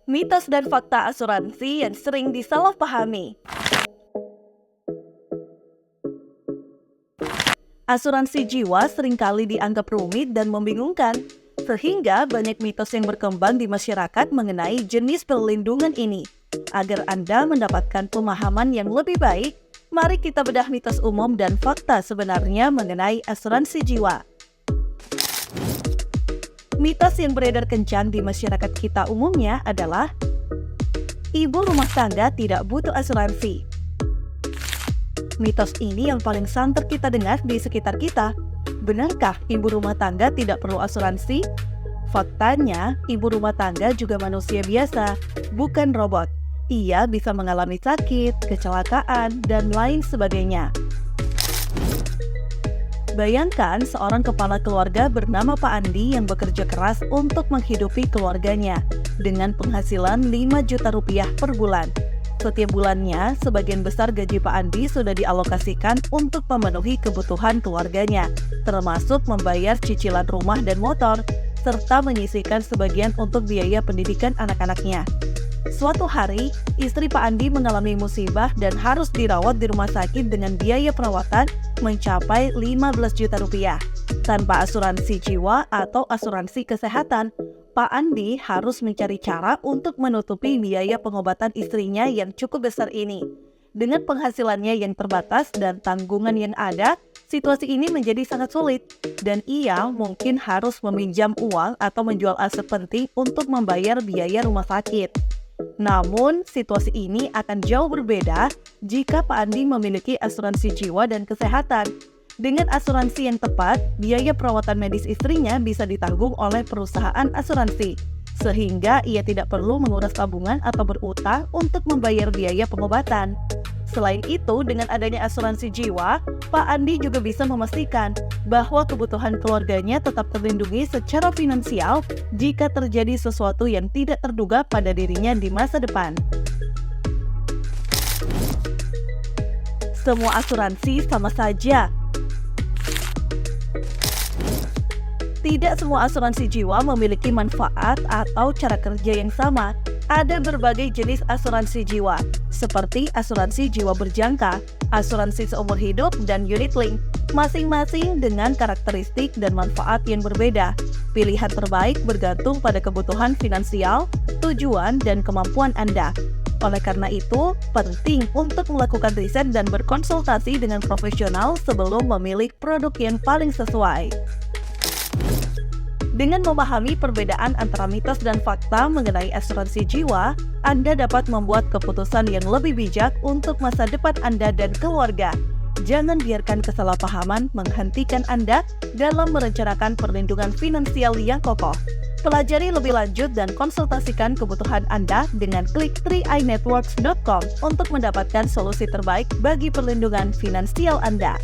Mitos dan fakta asuransi yang sering disalahpahami. Asuransi jiwa seringkali dianggap rumit dan membingungkan, sehingga banyak mitos yang berkembang di masyarakat mengenai jenis perlindungan ini. Agar Anda mendapatkan pemahaman yang lebih baik, mari kita bedah mitos umum dan fakta sebenarnya mengenai asuransi jiwa. Mitos yang beredar kencang di masyarakat kita umumnya adalah ibu rumah tangga tidak butuh asuransi. Mitos ini yang paling santer kita dengar di sekitar kita. Benarkah ibu rumah tangga tidak perlu asuransi? Faktanya, ibu rumah tangga juga manusia biasa, bukan robot. Ia bisa mengalami sakit, kecelakaan, dan lain sebagainya. Bayangkan seorang kepala keluarga bernama Pak Andi yang bekerja keras untuk menghidupi keluarganya dengan penghasilan 5 juta rupiah per bulan. Setiap bulannya, sebagian besar gaji Pak Andi sudah dialokasikan untuk memenuhi kebutuhan keluarganya, termasuk membayar cicilan rumah dan motor, serta menyisihkan sebagian untuk biaya pendidikan anak-anaknya. Suatu hari, istri Pak Andi mengalami musibah dan harus dirawat di rumah sakit dengan biaya perawatan mencapai 15 juta rupiah. Tanpa asuransi jiwa atau asuransi kesehatan, Pak Andi harus mencari cara untuk menutupi biaya pengobatan istrinya yang cukup besar ini. Dengan penghasilannya yang terbatas dan tanggungan yang ada, situasi ini menjadi sangat sulit, dan ia mungkin harus meminjam uang atau menjual aset penting untuk membayar biaya rumah sakit. Namun, situasi ini akan jauh berbeda jika Pak Andi memiliki asuransi jiwa dan kesehatan. Dengan asuransi yang tepat, biaya perawatan medis istrinya bisa ditanggung oleh perusahaan asuransi, sehingga ia tidak perlu menguras tabungan atau berutang untuk membayar biaya pengobatan. Selain itu, dengan adanya asuransi jiwa, Pak Andi juga bisa memastikan bahwa kebutuhan keluarganya tetap terlindungi secara finansial jika terjadi sesuatu yang tidak terduga pada dirinya di masa depan. Semua asuransi sama saja. Tidak semua asuransi jiwa memiliki manfaat atau cara kerja yang sama. Ada berbagai jenis asuransi jiwa, seperti asuransi jiwa berjangka, asuransi seumur hidup, dan unit link, masing-masing dengan karakteristik dan manfaat yang berbeda. Pilihan terbaik bergantung pada kebutuhan finansial, tujuan, dan kemampuan Anda. Oleh karena itu, penting untuk melakukan riset dan berkonsultasi dengan profesional sebelum memilih produk yang paling sesuai. Dengan memahami perbedaan antara mitos dan fakta mengenai asuransi jiwa, Anda dapat membuat keputusan yang lebih bijak untuk masa depan Anda dan keluarga. Jangan biarkan kesalahpahaman menghentikan Anda dalam merencanakan perlindungan finansial yang kokoh. Pelajari lebih lanjut dan konsultasikan kebutuhan Anda dengan klik 3inetworks.com untuk mendapatkan solusi terbaik bagi perlindungan finansial Anda.